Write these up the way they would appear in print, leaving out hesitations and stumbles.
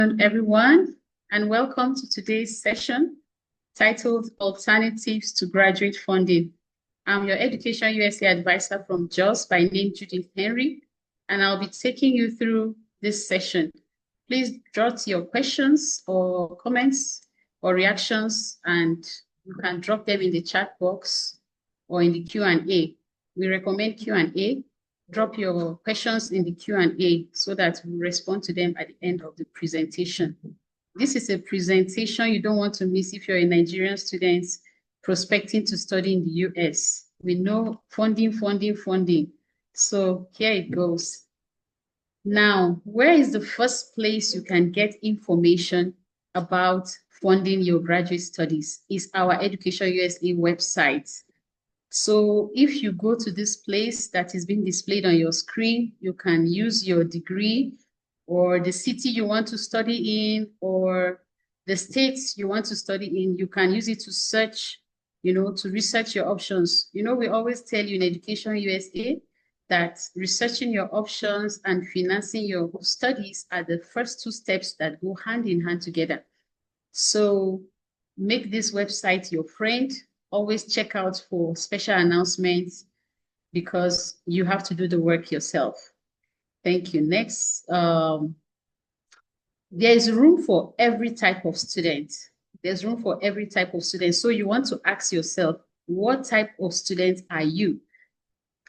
Everyone, and welcome to today's session titled Alternatives to Graduate Funding. I'm your Education USA advisor from JOS by name Judith Henry, and I'll be taking you through this session. Please jot your questions or comments or reactions, and you can drop them in the chat box or in the Q&A. We recommend Q&A. Drop your questions in the Q&A so that we'll respond to them at the end of the presentation. This is a presentation you don't want to miss if you're a Nigerian student prospecting to study in the US. We know funding. So here it goes. Now, where is the first place you can get information about funding your graduate studies? Is our Education USA website. So if you go to this place that is being displayed on your screen, you can use your degree or the city you want to study in or the states you want to study in. You can use it to search, to research your options. We always tell you in Education USA that researching your options and financing your studies are the first two steps that go hand in hand together. So make this website your friend. Always check out for special announcements because you have to do the work yourself. Thank you. Next, there is room for every type of student. There's room for every type of student. So you want to ask yourself, what type of student are you?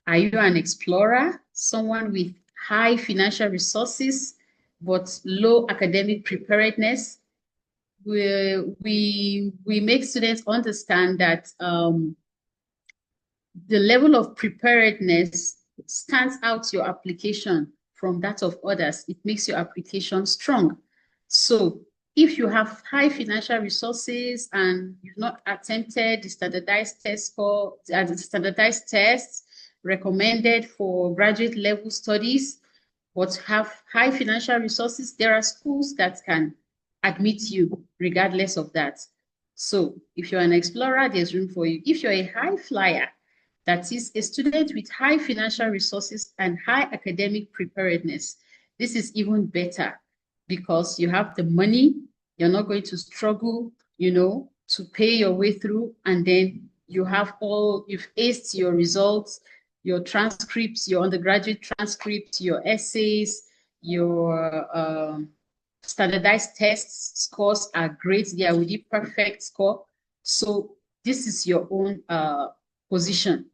Are you an explorer, someone with high financial resources, but low academic preparedness? We make students understand that the level of preparedness stands out your application from that of others. It makes your application strong. So if you have high financial resources and you've not attempted the standardized test score, the standardized tests recommended for graduate level studies, but have high financial resources, there are schools that can admit you regardless of that. So if you're an explorer, there's room for you. If you're a high flyer, that is a student with high financial resources and high academic preparedness, this is even better because you have the money, you're not going to struggle, to pay your way through, and then you've aced your results, your transcripts, your undergraduate transcripts, your essays, your standardized tests scores are great. They are really perfect score. So this is your own position.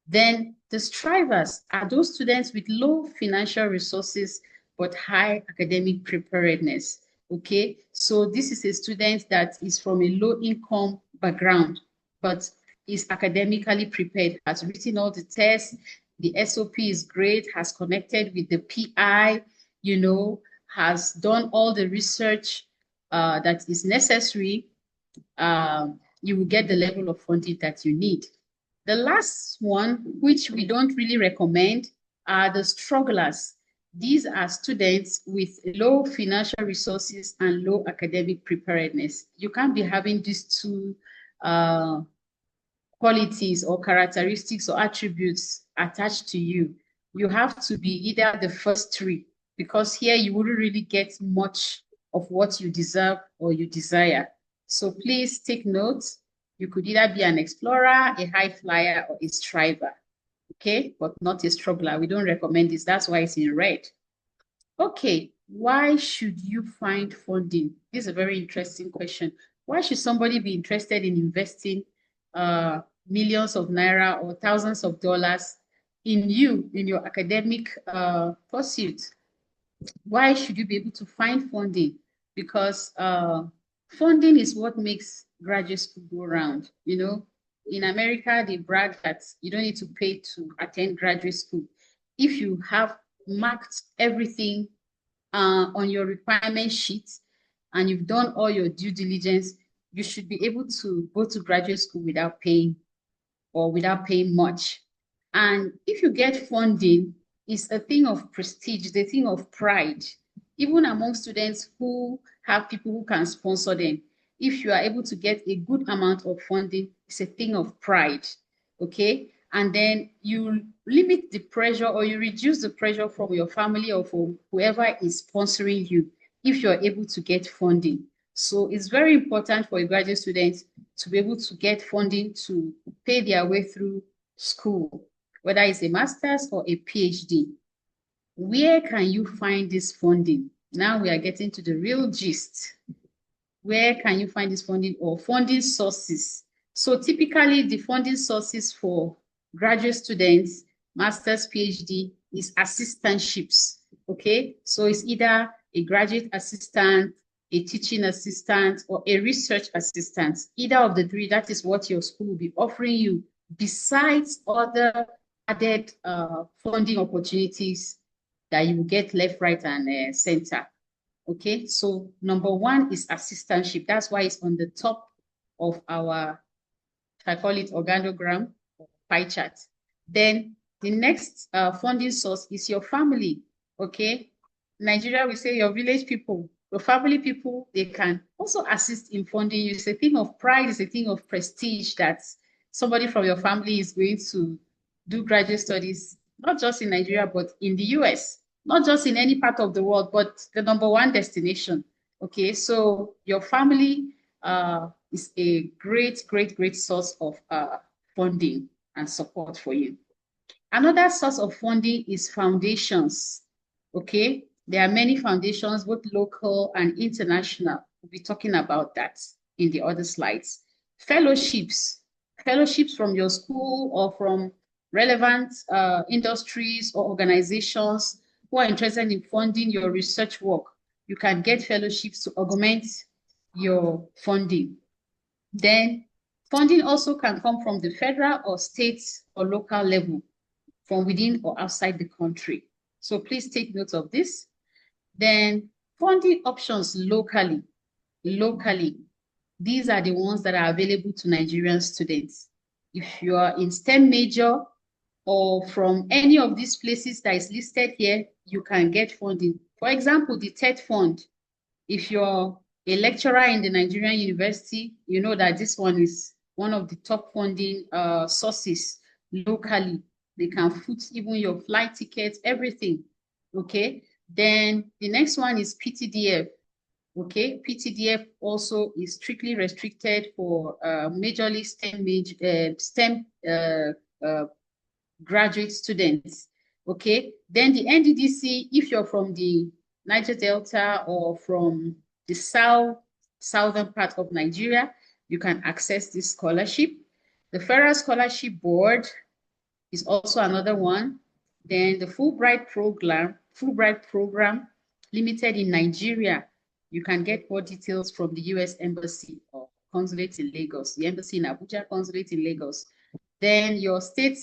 Then the strivers are those students with low financial resources but high academic preparedness. Okay, so this is a student that is from a low income background but is academically prepared, has written all the tests, the SOP is great, has connected with the PI, has done all the research that is necessary. You will get the level of funding that you need. The last one, which we don't really recommend, are the strugglers. These are students with low financial resources and low academic preparedness. You can't be having these two qualities or characteristics or attributes attached to you. You have to be either the first three, because here you wouldn't really get much of what you deserve or you desire. So please take note. You could either be an explorer, a high flyer, or a striver, okay? But not a struggler. We don't recommend this. That's why it's in red. Okay, why should you find funding? This is a very interesting question. Why should somebody be interested in investing millions of naira or thousands of dollars in you, in your academic pursuit? Why should you be able to find funding? Because funding is what makes graduate school go round. In America, they brag that you don't need to pay to attend graduate school. If you have marked everything on your requirement sheet and you've done all your due diligence, you should be able to go to graduate school without paying or without paying much. And if you get funding, it's a thing of prestige, it's a thing of pride. Even among students who have people who can sponsor them, if you are able to get a good amount of funding, it's a thing of pride, okay? And then you limit the pressure or you reduce the pressure from your family or from whoever is sponsoring you. if you're able to get funding. So it's very important for a graduate student to be able to get funding to pay their way through school, whether it's a master's or a PhD. Where can you find this funding? Now we are getting to the real gist. Where can you find this funding or funding sources? So typically the funding sources for graduate students, master's, PhD is assistantships, okay? So it's either a graduate assistant, a teaching assistant, or a research assistant. Either of the three, that is what your school will be offering you, besides other added funding opportunities that you will get left, right, and center. Okay, so number one is assistantship. That's why it's on the top of our, I call it organogram, pie chart. Then the next funding source is your family. Okay, Nigeria, we say your village people, your family people, they can also assist in funding you. It's a thing of pride, it's a thing of prestige that somebody from your family is going to do graduate studies, not just in Nigeria, but in the US. Not just in any part of the world, but the number one destination. Okay, so your family is a great, great, great source of funding and support for you. Another source of funding is foundations. Okay, there are many foundations, both local and international. We'll be talking about that in the other slides. Fellowships, fellowships from your school or from relevant industries or organizations who are interested in funding your research work. You can get fellowships to augment your funding. Then funding also can come from the federal or state or local level, from within or outside the country. So please take note of this. Then funding options locally. These are the ones that are available to Nigerian students. If you are in STEM major or from any of these places that is listed here, you can get funding. For example, the TED Fund. If you're a lecturer in the Nigerian university, you know that this one is one of the top funding sources locally. They can foot even your flight tickets, everything, okay? Then the next one is PTDF, okay? PTDF also is strictly restricted for majorly STEM graduate students, okay? Then the NDDC, if you're from the Niger Delta or from the southern part of Nigeria, you can access this scholarship. The Federal Scholarship Board is also another one. Then the Fulbright program limited in Nigeria. You can get more details from the US Embassy or Consulate in Lagos, the Embassy in Abuja, Consulate in Lagos. Then your state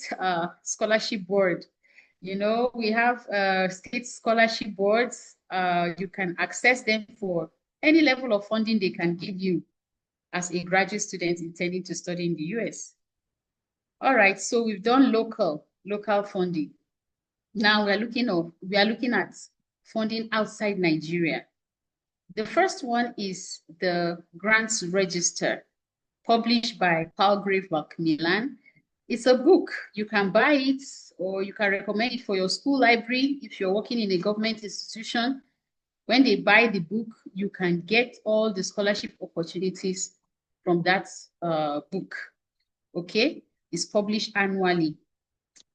scholarship board. You know, we have state scholarship boards. You can access them for any level of funding they can give you as a graduate student intending to study in the US. All right, so we've done local funding. Now we are looking at funding outside Nigeria. The first one is the Grants Register, published by Palgrave Macmillan. It's a book. You can buy it or you can recommend it for your school library if you're working in a government institution. When they buy the book, you can get all the scholarship opportunities from that book. Okay, it's published annually.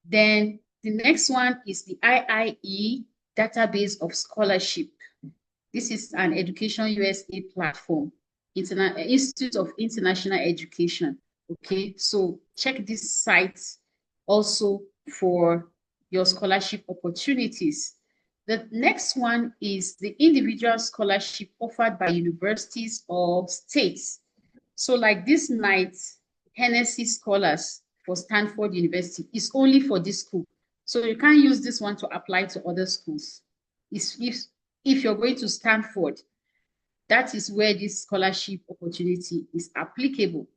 Then the next one is the IIE Database of Scholarship. This is an EducationUSA platform, Institute of International Education. Okay, so check this site also for your scholarship opportunities. The next one is the individual scholarship offered by universities or states. So like this night, Hennessy Scholars for Stanford University is only for this school. So you can't use this one to apply to other schools. If you're going to Stanford, that is where this scholarship opportunity is applicable.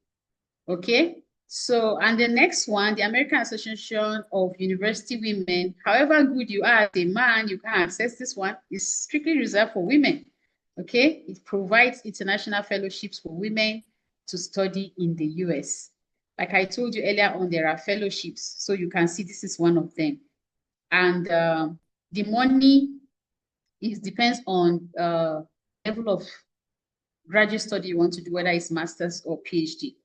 Okay, so and the next one, the American Association of University Women, however good you are as a man, you can access this one. It's strictly reserved for women. Okay, it provides international fellowships for women to study in the US. Like I told you earlier on, there are fellowships, so you can see this is one of them. And the money depends on level of graduate study you want to do, whether it's master's or PhD.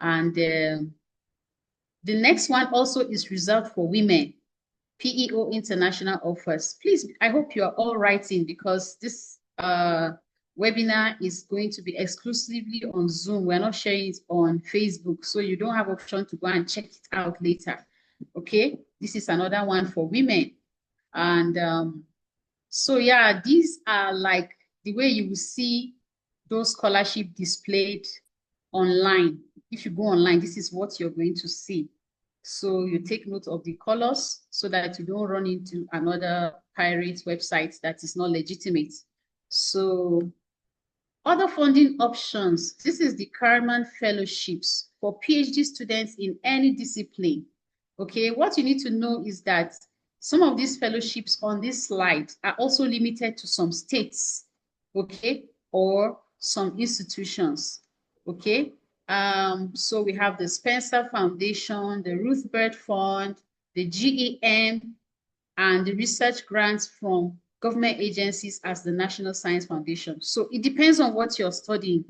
And the next one also is reserved for women. PEO International offers. Please, I hope you are all writing, because this webinar is going to be exclusively on Zoom. We're not sharing it on Facebook, so you don't have option to go and check it out later. Okay, this is another one for women. And so yeah, these are like the way you will see those scholarships displayed online. If you go online, this is what you're going to see. So you take note of the colors so that you don't run into another pirate website that is not legitimate. So other funding options, this is the Carman Fellowships for PhD students in any discipline. Okay, what you need to know is that some of these fellowships on this slide are also limited to some states, okay, or some institutions, okay? So we have the Spencer Foundation, the Ruth Bird Fund, the GEM, and the research grants from government agencies as the National Science Foundation. So it depends on what you're studying.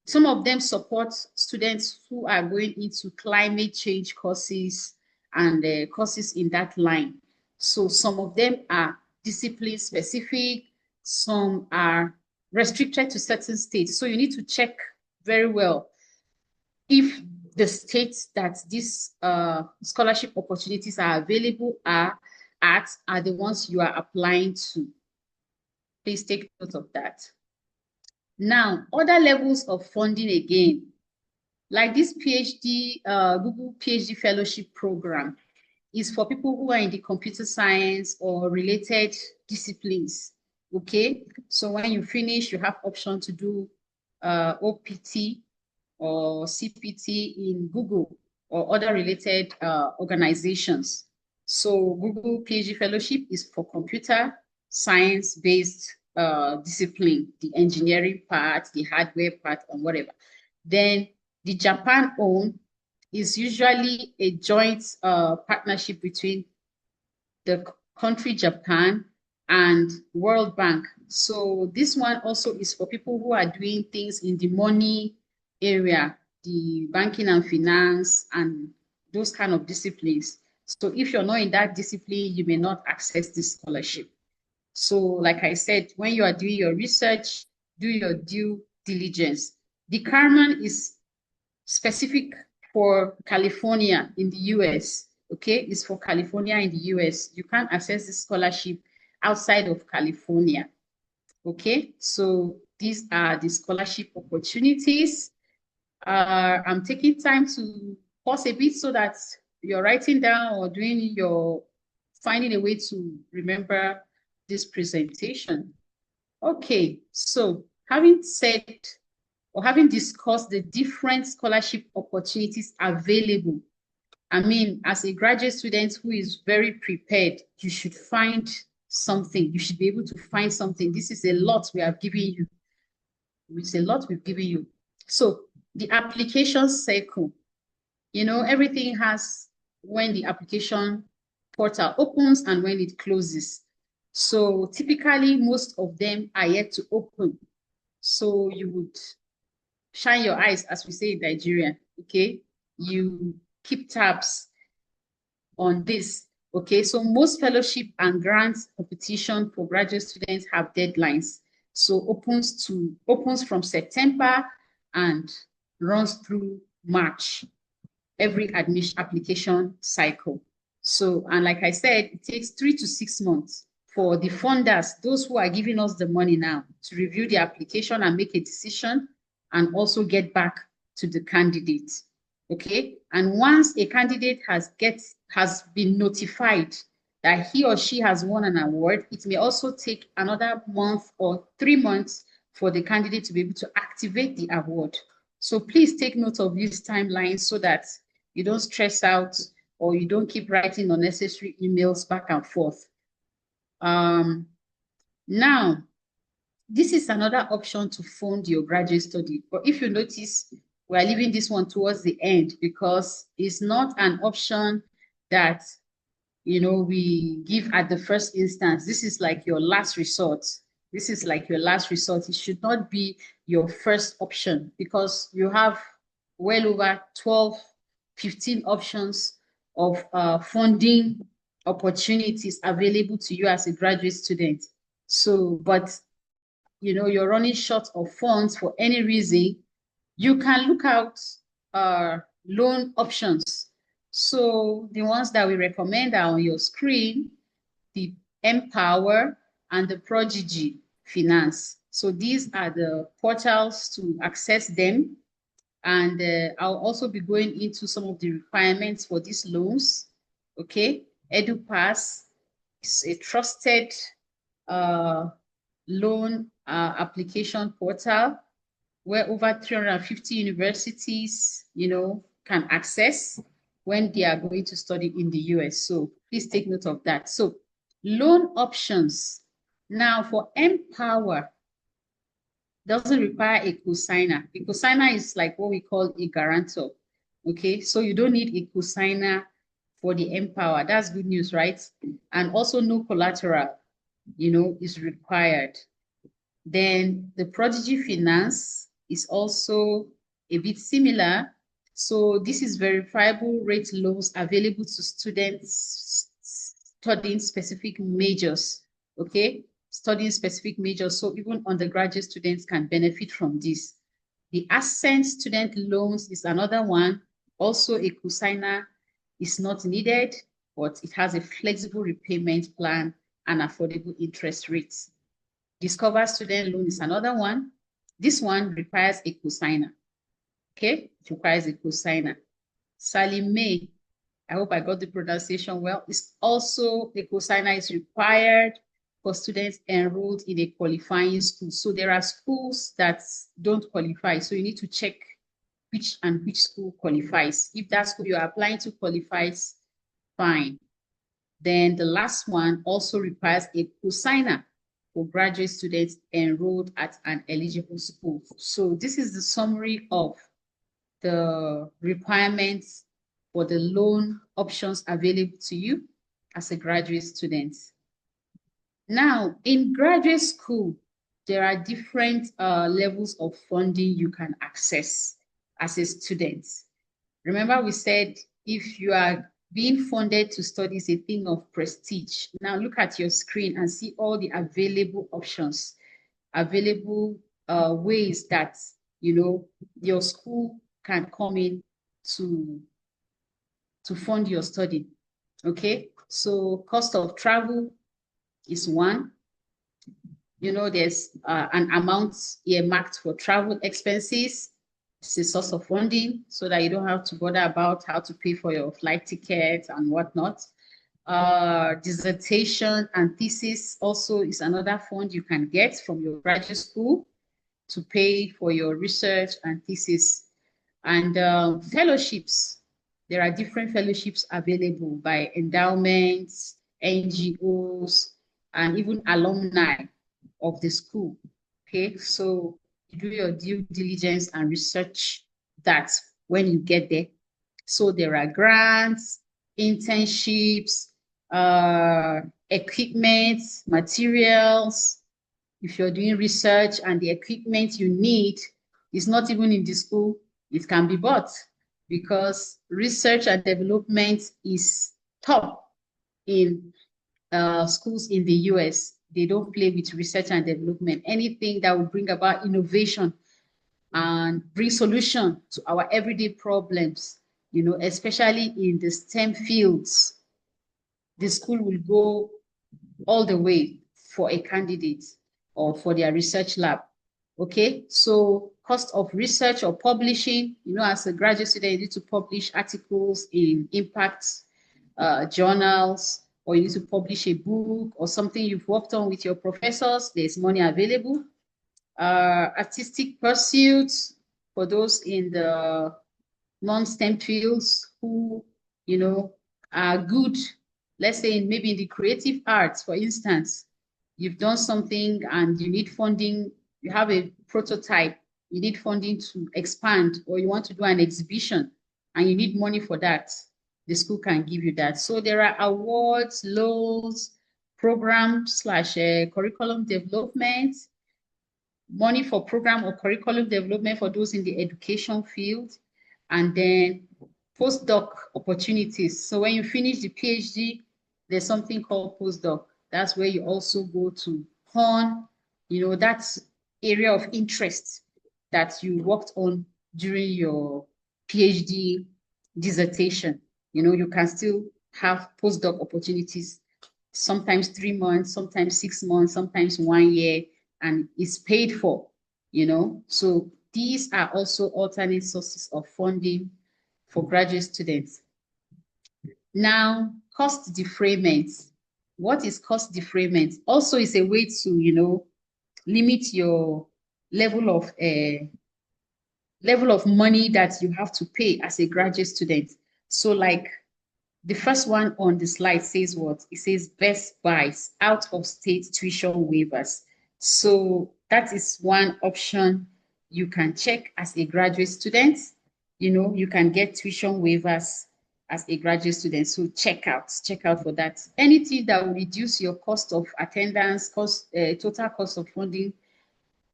Some of them support students who are going into climate change courses and courses in that line. So some of them are discipline specific, some are restricted to certain states. So you need to check very well if the states that these scholarship opportunities are available are the ones you are applying to. Please take note of that. Now, other levels of funding again, like this PhD, Google PhD Fellowship Program is for people who are in the computer science or related disciplines, okay? So when you finish, you have option to do OPT or CPT in Google or other related organizations. So Google PhD Fellowship is for computer science-based discipline, the engineering part, the hardware part, and whatever. Then the Japan own is usually a joint partnership between the country Japan and World Bank. So this one also is for people who are doing things in the money area, the banking and finance and those kind of disciplines. So if you're not in that discipline, you may not access this scholarship. So like I said, when you are doing your research, do your due diligence. The Carman is specific for California in the US, okay? It's for California in the US. You can't access this scholarship outside of California, okay? So these are the scholarship opportunities. I'm taking time to pause a bit so that you're writing down or finding a way to remember this presentation. Okay, so having said or having discussed the different scholarship opportunities available, I mean, as a graduate student who is very prepared, you should find something. You should be able to find something. This is a lot we have given you. It's a lot we've given you. So the application cycle, everything has when the application portal opens and when it closes. So typically, most of them are yet to open. So you would shine your eyes, as we say in Nigeria, okay? You keep tabs on this, okay? So most fellowship and grants competition for graduate students have deadlines. So opens from September and runs through March, every admission application cycle. So, and like I said, it takes 3 to 6 months for the funders, those who are giving us the money now, to review the application and make a decision and also get back to the candidate, okay? And once a candidate has been notified that he or she has won an award, it may also take another month or 3 months for the candidate to be able to activate the award. So please take note of these timelines so that you don't stress out or you don't keep writing unnecessary emails back and forth. Now, this is another option to fund your graduate study. But if you notice, we're leaving this one towards the end because it's not an option that, we give at the first instance. This is like your last resort. This is like your last resort. It should not be your first option, because you have well over 12, 15 options of funding opportunities available to you as a graduate student. So, but you're running short of funds for any reason, you can look out loan options. So the ones that we recommend are on your screen: the Empower and the Prodigy Finance. So these are the portals to access them. And I'll also be going into some of the requirements for these loans. Okay, EduPass is a trusted loan application portal where over 350 universities, can access when they are going to study in the US. So please take note of that. So loan options. Now for Empower, doesn't require a cosigner. A cosigner is like what we call a guarantor. Okay, so you don't need a cosigner for the Empower. That's good news, right? And also no collateral, is required. Then the Prodigy Finance is also a bit similar. So this is verifiable rate loans available to students studying specific majors, okay? Studying specific majors. So even undergraduate students can benefit from this. The Ascent Student Loans is another one. Also a cosigner is not needed, but it has a flexible repayment plan and affordable interest rates. Discover Student Loan is another one. This one requires a cosigner. Okay, it requires a cosigner. Sally May, I hope I got the pronunciation well. It's also a cosigner is required for students enrolled in a qualifying school. So there are schools that don't qualify. So you need to check which school qualifies. If that school you're applying to qualifies, fine. Then the last one also requires a cosigner for graduate students enrolled at an eligible school. So this is the summary of the requirements for the loan options available to you as a graduate student. Now, in graduate school, there are different levels of funding you can access as a student. Remember, we said if you are being funded to study is a thing of prestige. Now look at your screen and see all the available options, available ways that your school can come in to fund your study. Okay, so cost of travel is one. There's an amount earmarked for travel expenses. It's a source of funding so that you don't have to bother about how to pay for your flight tickets and whatnot. Dissertation and thesis also is another fund you can get from your graduate school to pay for your research and thesis. And fellowships. There are different fellowships available by endowments, NGOs, and even alumni of the school. Okay, so you do your due diligence and research that when you get there. So there are grants, internships, equipment, materials. If you're doing research and the equipment you need is not even in the school, it can be bought, because research and development is top in schools in the US. They don't play with research and development. Anything that will bring about innovation and bring solution to our everyday problems, especially in the STEM fields, the school will go all the way for a candidate or for their research lab. Okay, so cost of research or publishing, as a graduate student, you need to publish articles in impact journals, or you need to publish a book or something you've worked on with your professors. There's money available. Artistic pursuits for those in the non-STEM fields who, are good, let's say maybe in the creative arts, for instance. You've done something and you need funding, you have a prototype, you need funding to expand, or you want to do an exhibition and you need money for that. The school can give you that. So there are awards, loans, program/curriculum development, money for program or curriculum development for those in the education field, and then postdoc opportunities. So when you finish the PhD, there's something called postdoc. That's where you also go to hone, that's area of interest that you worked on during your PhD dissertation. You can still have postdoc opportunities, sometimes 3 months, sometimes 6 months, sometimes 1 year, and it's paid for, So these are also alternate sources of funding for graduate students. Now, cost defrayment. What is cost defrayment? Also, is a way to, limit your level of money that you have to pay as a graduate student. So like the first one on the slide says what? It says best buys, out of state tuition waivers. So that is one option you can check as a graduate student. You can get tuition waivers as a graduate student. So check out for that. Anything that will reduce your cost of attendance, total cost of funding,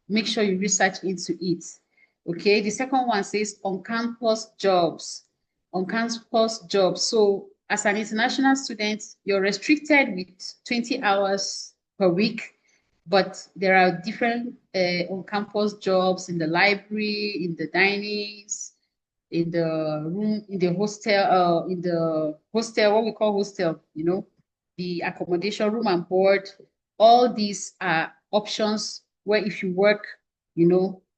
make sure you research into it. Okay, the second one says on-campus jobs. On-campus jobs. So as an international student, you're restricted with 20 hours per week, but there are different on-campus jobs in the library, in the dinings, in the room, in the hostel, what we call hostel, the accommodation, room and board. All these are options where if you work,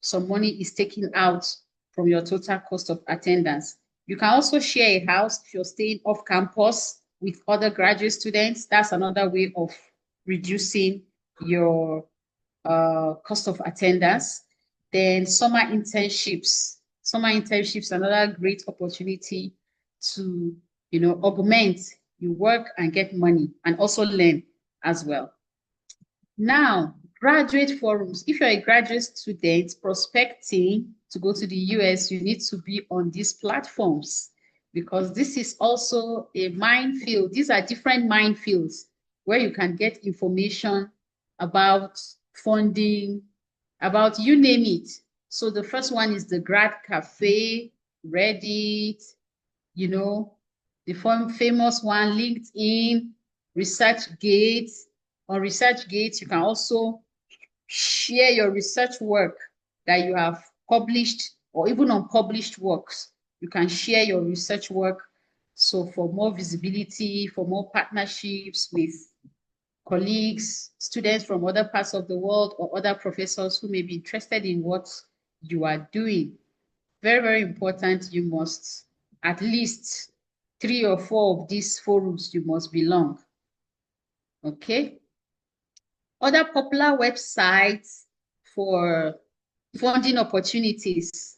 some money is taken out from your total cost of attendance. You can also share a house if you're staying off campus with other graduate students. That's another way of reducing your cost of attendance. Then summer internships. Summer internships, another great opportunity to, augment your work and get money and also learn as well. Now, graduate forums. If you're a graduate student prospecting to go to the US, you need to be on these platforms because this is also a minefield. These are different minefields where you can get information about funding, about you name it. So the first one is the Grad Cafe, Reddit, the famous one, LinkedIn, ResearchGate. On ResearchGate, you can also share your research work that you have published or even unpublished works. You can share your research work. So for more visibility, for more partnerships with colleagues, students from other parts of the world, or other professors who may be interested in what you are doing. Very, very important. You must at least 3 or 4 of these forums you must belong. Okay. Other popular websites for funding opportunities.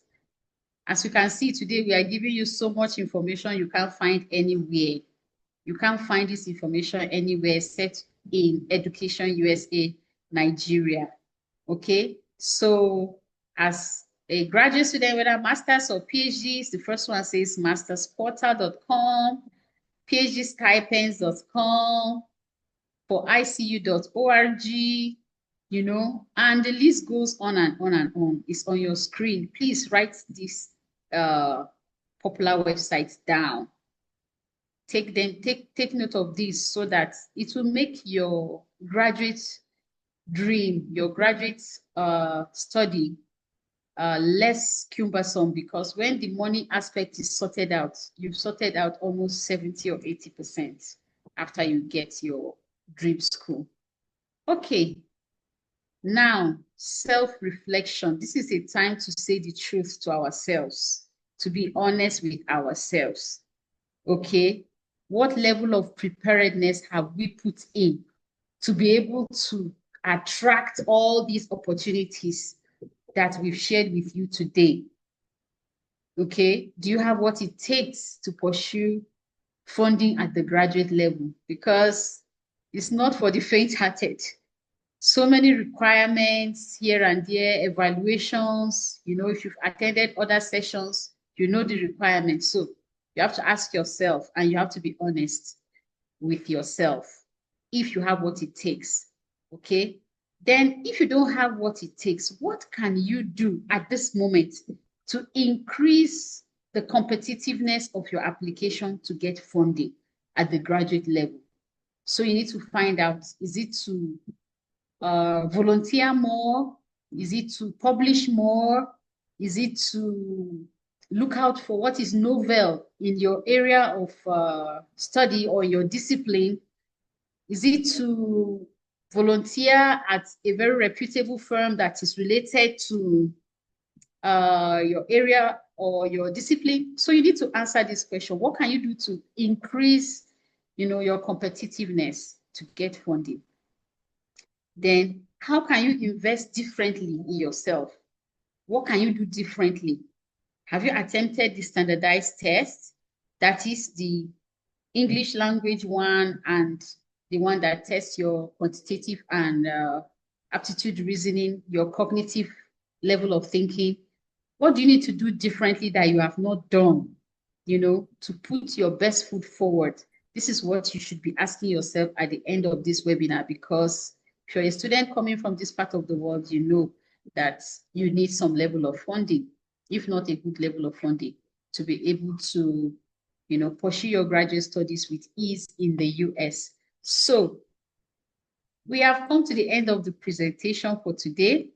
As you can see today, we are giving you so much information you can't find anywhere. You can't find this information anywhere except in EducationUSA Nigeria. Okay, so as a graduate student, whether master's or PhDs, the first one says mastersportal.com, phdstipends.com, for icu.org, and the list goes on and on and on. It's on your screen. Please write these popular websites down. Take note of this so that it will make your graduate dream, your graduate study less cumbersome, because when the money aspect is sorted out, you've sorted out almost 70 or 80% after you get your dream school. Okay, now self-reflection. This is a time to say the truth to ourselves, to be honest with ourselves. Okay, what level of preparedness have we put in to be able to attract all these opportunities that we've shared with you today? Okay, do you have what it takes to pursue funding at the graduate level? Because it's not for the faint-hearted. So many requirements here and there, evaluations. If you've attended other sessions, you know the requirements. So you have to ask yourself, and you have to be honest with yourself. if you have what it takes, okay? Then if you don't have what it takes, what can you do at this moment to increase the competitiveness of your application to get funding at the graduate level? So you need to find out, is it to volunteer more? Is it to publish more? Is it to look out for what is novel in your area of study or your discipline? Is it to volunteer at a very reputable firm that is related to your area or your discipline? So you need to answer this question. What can you do to increase, your competitiveness to get funding? Then how can you invest differently in yourself? What can you do differently? Have you attempted the standardized test? That is the English language one and the one that tests your quantitative and aptitude reasoning, your cognitive level of thinking. What do you need to do differently that you have not done, to put your best foot forward? This is what you should be asking yourself at the end of this webinar, because if you're a student coming from this part of the world, you know that you need some level of funding, if not a good level of funding, to be able to, pursue your graduate studies with ease in the US. So we have come to the end of the presentation for today,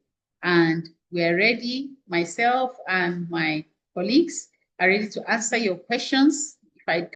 and we are ready. Myself and my colleagues are ready to answer your questions. If I